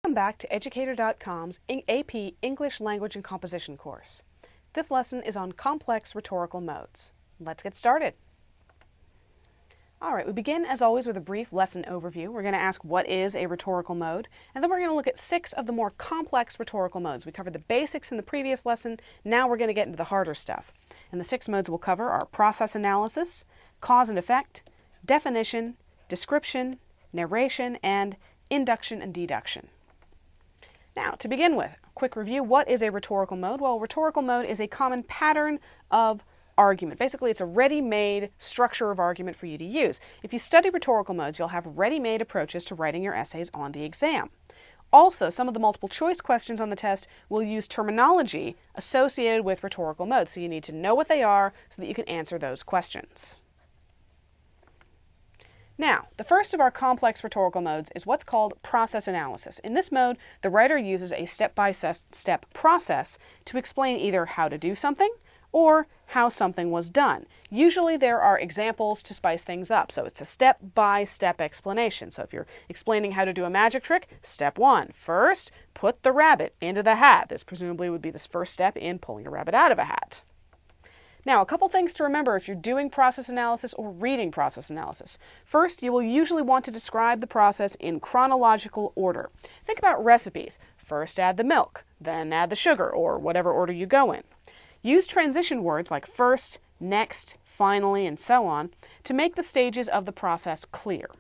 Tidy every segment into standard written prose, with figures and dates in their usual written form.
Welcome back to Educator.com's AP English Language and Composition course. This lesson is on complex rhetorical modes. Let's get started. Alright, we begin as always with a brief lesson overview. We're going to ask what is a rhetorical mode, and then we're going to look at 6 of the more complex rhetorical modes. We covered the basics in the previous lesson, now we're going to get into the harder stuff. And the 6 modes we'll cover are process analysis, cause and effect, definition, description, narration, and induction and deduction. Now, to begin with, a quick review. What is a rhetorical mode? Well, rhetorical mode is a common pattern of argument. Basically, it's a ready-made structure of argument for you to use. If you study rhetorical modes, you'll have ready-made approaches to writing your essays on the exam. Also, some of the multiple choice questions on the test will use terminology associated with rhetorical modes, so you need to know what they are so that you can answer those questions. Now, the first of our complex rhetorical modes is what's called process analysis. In this mode, the writer uses a step-by-step process to explain either how to do something or how something was done. Usually there are examples to spice things up, so it's a step-by-step explanation. So if you're explaining how to do a magic trick, step 1, first, put the rabbit into the hat. This presumably would be the first step in pulling a rabbit out of a hat. Now, a couple things to remember if you're doing process analysis or reading process analysis. First, you will usually want to describe the process in chronological order. Think about recipes. First add the milk, then add the sugar, or whatever order you go in. Use transition words like first, next, finally, and so on to make the stages of the process clear.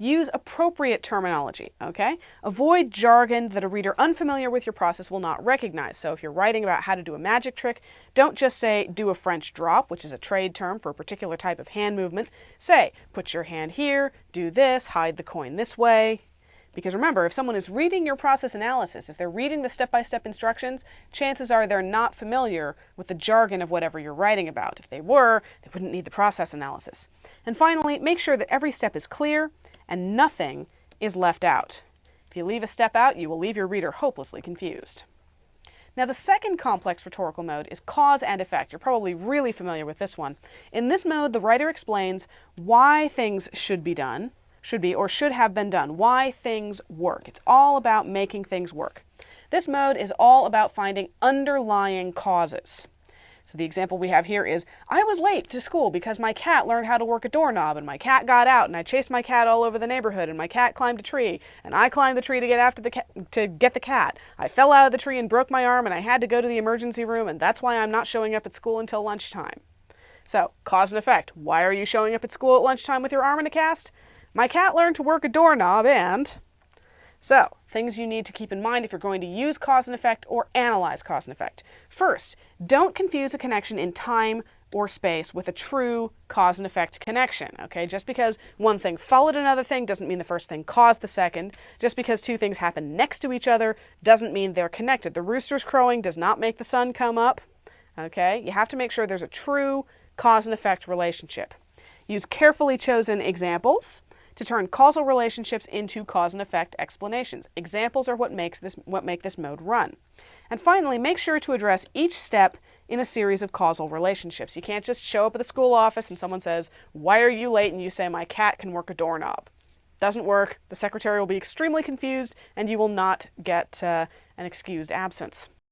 Use appropriate terminology, okay? Avoid jargon that a reader unfamiliar with your process will not recognize. So if you're writing about how to do a magic trick, don't just say do a French drop, which is a trade term for a particular type of hand movement. Say, put your hand here, do this, hide the coin this way. Because remember, if someone is reading your process analysis, if they're reading the step-by-step instructions, chances are they're not familiar with the jargon of whatever you're writing about. If they were, they wouldn't need the process analysis. And finally, make sure that every step is clear and nothing is left out. If you leave a step out, you will leave your reader hopelessly confused. Now, the second complex rhetorical mode is cause and effect. You're probably really familiar with this one. In this mode, the writer explains why things should be done, or should have been done, why things work. It's all about making things work. This mode is all about finding underlying causes. So the example we have here is, I was late to school because my cat learned how to work a doorknob, and my cat got out, and I chased my cat all over the neighborhood, and my cat climbed a tree, and I climbed the tree to get the cat. I fell out of the tree and broke my arm, and I had to go to the emergency room, and that's why I'm not showing up at school until lunchtime. So, cause and effect. Why are you showing up at school at lunchtime with your arm in a cast? My cat learned to work a doorknob and... So, things you need to keep in mind if you're going to use cause and effect or analyze cause and effect. First, don't confuse a connection in time or space with a true cause and effect connection, okay? Just because one thing followed another thing doesn't mean the first thing caused the second. Just because two things happen next to each other doesn't mean they're connected. The rooster's crowing does not make the sun come up, okay? You have to make sure there's a true cause and effect relationship. Use carefully chosen examples to turn causal relationships into cause and effect explanations. Examples are what make this mode run. And finally, make sure to address each step in a series of causal relationships. You can't just show up at the school office and someone says, "Why are you late?" and you say, "My cat can work a doorknob." Doesn't work. The secretary will be extremely confused and you will not get an excused absence.